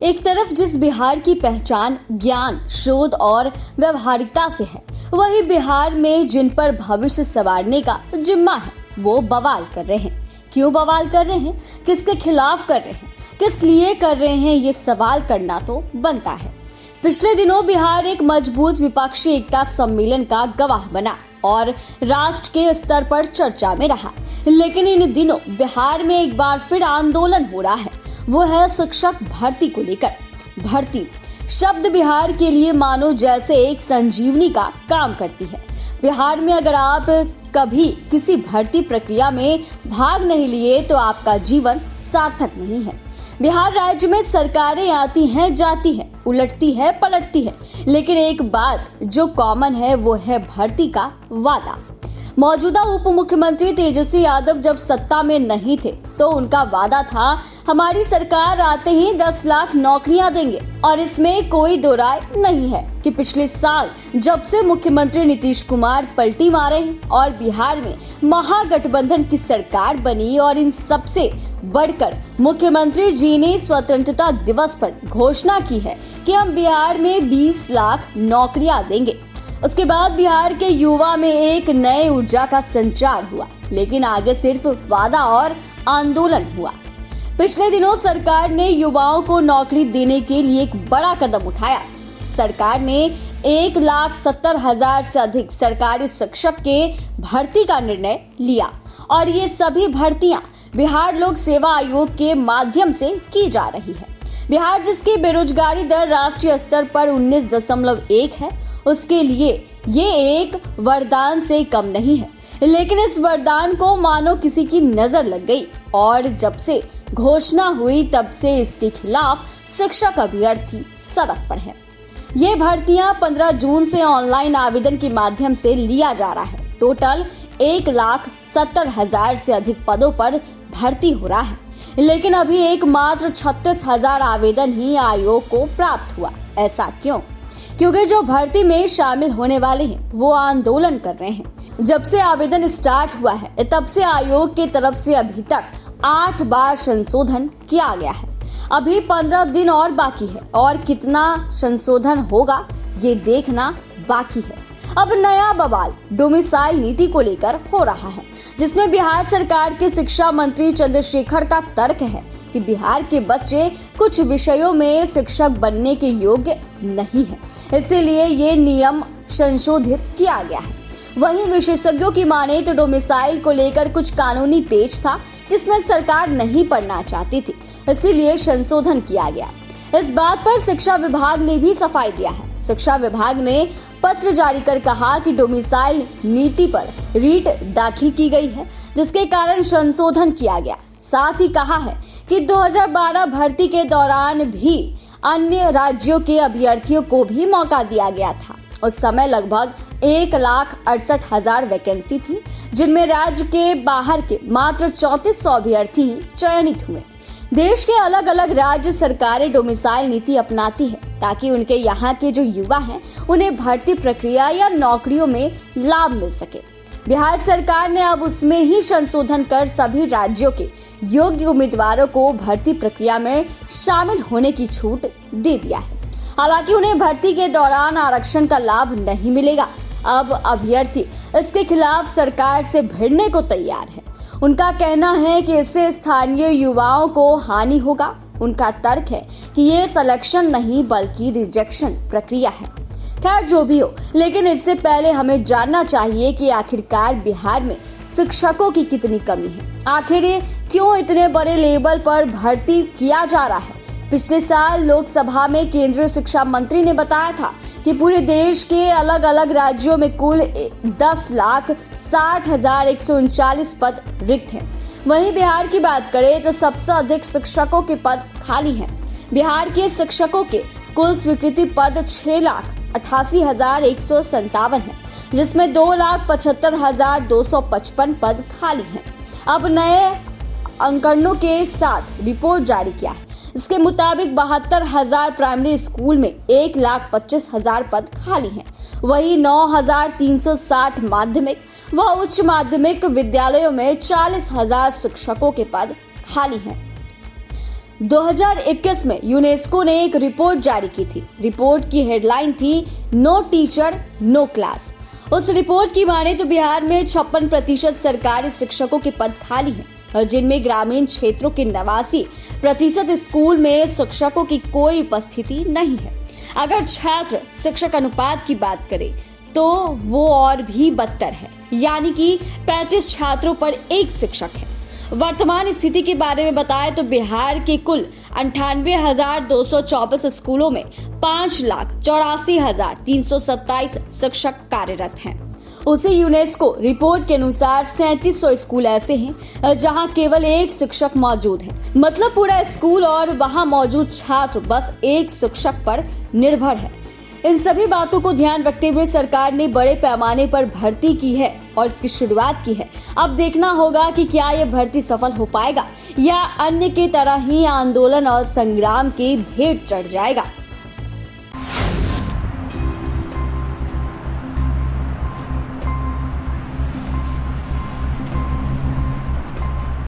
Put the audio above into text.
एक तरफ जिस बिहार की पहचान ज्ञान, शोध और व्यवहारिकता से है, वही बिहार में जिन पर भविष्य संवारने का जिम्मा है, वो बवाल कर रहे हैं। क्यों बवाल कर रहे हैं, किसके खिलाफ कर रहे हैं, किस लिए कर रहे हैं, ये सवाल करना तो बनता है। पिछले दिनों बिहार एक मजबूत विपक्षी एकता सम्मेलन का गवाह बना और राष्ट्र के स्तर पर चर्चा में रहा। लेकिन इन दिनों बिहार में एक बार फिर आंदोलन हो रहा है, वो है शिक्षक भर्ती को लेकर। भर्ती शब्द बिहार के लिए मानो जैसे एक संजीवनी का काम करती है। बिहार में अगर आप कभी किसी भर्ती प्रक्रिया में भाग नहीं लिए तो आपका जीवन सार्थक नहीं है। बिहार राज्य में सरकारें आती हैं, जाती हैं, उलटती है, पलटती है, लेकिन एक बात जो कॉमन है वो है भर्ती का वादा। मौजूदा उप मुख्यमंत्री तेजस्वी यादव जब सत्ता में नहीं थे तो उनका वादा था, हमारी सरकार आते ही 10 लाख नौकरियां देंगे। और इसमें कोई दो राय नहीं है कि पिछले साल जब से मुख्यमंत्री नीतीश कुमार पलटी मारे हैं और बिहार में महागठबंधन की सरकार बनी और इन सबसे बढ़कर मुख्यमंत्री जी ने स्वतंत्रता दिवस पर घोषणा की है कि हम बिहार में 20 लाख नौकरियां देंगे। उसके बाद बिहार के युवा में एक नए ऊर्जा का संचार हुआ, लेकिन आगे सिर्फ वादा और आंदोलन हुआ। पिछले दिनों सरकार ने युवाओं को नौकरी देने के लिए एक बड़ा कदम उठाया। सरकार ने 1,70,000 से अधिक सरकारी शिक्षक के भर्ती का निर्णय लिया और ये सभी भर्तियां बिहार लोक सेवा आयोग के माध्यम से की जा रही है। बिहार जिसकी बेरोजगारी दर राष्ट्रीय स्तर पर 19.1 है, उसके लिए ये एक वरदान से कम नहीं है। लेकिन इस वरदान को मानो किसी की नजर लग गई और जब से घोषणा हुई तब से इसके खिलाफ शिक्षक अभ्यर्थी सड़क पर हैं। ये भर्तियां 15 जून से ऑनलाइन आवेदन के माध्यम से लिया जा रहा है। टोटल 1,70,000 से अधिक पदों पर भर्ती हो रहा है, लेकिन अभी एकमात्र 36,000 आवेदन ही आयोग को प्राप्त हुआ। ऐसा क्यों? क्योंकि जो भर्ती में शामिल होने वाले हैं वो आंदोलन कर रहे हैं। जब से आवेदन स्टार्ट हुआ है तब से आयोग की तरफ से अभी तक 8 बार संशोधन किया गया है। अभी 15 दिन और बाकी है और कितना संशोधन होगा ये देखना बाकी है। अब नया बवाल डोमिसाइल नीति को लेकर हो रहा है, जिसमें बिहार सरकार के शिक्षा मंत्री चंद्रशेखर का तर्क है कि बिहार के बच्चे कुछ विषयों में शिक्षक बनने के योग्य नहीं है, इसीलिए ये नियम संशोधित किया गया है। वहीं विशेषज्ञों की माने तो डोमिसाइल को लेकर कुछ कानूनी पेच था जिसमें सरकार नहीं पढ़ना चाहती थी, इसीलिए संशोधन किया गया। इस बात पर शिक्षा विभाग ने भी सफाई दिया है। शिक्षा विभाग ने पत्र जारी कर कहा कि डोमिसाइल नीति पर रीट दाखिल की गई है, जिसके कारण संशोधन किया गया। साथ ही कहा है कि 2012 भर्ती के दौरान भी अन्य राज्यों के अभ्यर्थियों को भी मौका दिया गया था। उस समय लगभग 1,68,000 वैकेंसी थी, जिनमें राज्य के बाहर के मात्र 3400 अभ्यर्थी ही चयनित हुए। देश के अलग अलग राज्य सरकारें डोमिसाइल नीति अपनाती है ताकि उनके यहाँ के जो युवा हैं उन्हें भर्ती प्रक्रिया या नौकरियों में लाभ मिल सके। बिहार सरकार ने अब उसमें ही संशोधन कर सभी राज्यों के योग्य उम्मीदवारों को भर्ती प्रक्रिया में शामिल होने की छूट दे दिया है। हालांकि उन्हें भर्ती के दौरान आरक्षण का लाभ नहीं मिलेगा। अब अभ्यर्थी इसके खिलाफ सरकार से भिड़ने को तैयार है। उनका कहना है कि इससे स्थानीय युवाओं को हानि होगा। उनका तर्क है कि ये सिलेक्शन नहीं बल्कि रिजेक्शन प्रक्रिया है। खैर जो भी हो, लेकिन इससे पहले हमें जानना चाहिए कि आखिरकार बिहार में शिक्षकों की कितनी कमी है। आखिर क्यों इतने बड़े लेवल पर भर्ती किया जा रहा है? पिछले साल लोकसभा में केंद्रीय शिक्षा मंत्री ने बताया था कि पूरे देश के अलग अलग राज्यों में कुल 10,60,139 पद रिक्त हैं। वहीं बिहार की बात करें तो सबसे अधिक शिक्षकों के पद खाली हैं। बिहार के शिक्षकों के कुल स्वीकृति पद 6,88,157 है, जिसमें 2,75,255 पद खाली हैं। अब नए आंकड़ों के साथ रिपोर्ट जारी किया है। इसके मुताबिक 72,000 प्राइमरी स्कूल में 1,25,000 पद खाली हैं। वहीं 9,360 माध्यमिक व उच्च माध्यमिक विद्यालयों में 40,000 शिक्षकों के पद खाली हैं। 2021 में यूनेस्को ने एक रिपोर्ट जारी की थी। रिपोर्ट की हेडलाइन थी नो टीचर नो क्लास। उस रिपोर्ट की माने तो बिहार में 56% सरकारी शिक्षकों के पद खाली हैं, जिनमें ग्रामीण क्षेत्रों के 89% स्कूल में शिक्षकों की कोई उपस्थिति नहीं है। अगर छात्र शिक्षक अनुपात की बात करें तो वो और भी बदतर है, यानी कि 35 छात्रों पर 1 शिक्षक है। वर्तमान स्थिति के बारे में बताएं तो बिहार के कुल 98,224 स्कूलों में 5,84,327 शिक्षक कार्यरत हैं। उसी यूनेस्को रिपोर्ट के अनुसार 3700 स्कूल ऐसे हैं जहां केवल 1 शिक्षक मौजूद है। मतलब पूरा स्कूल और वहां मौजूद छात्र बस 1 शिक्षक पर निर्भर है। इन सभी बातों को ध्यान रखते हुए सरकार ने बड़े पैमाने पर भर्ती की है और इसकी शुरुआत की है। अब देखना होगा कि क्या यह भर्ती सफल हो पाएगा या अन्य की तरह ही आंदोलन और संग्राम की भेंट चढ़ जाएगा।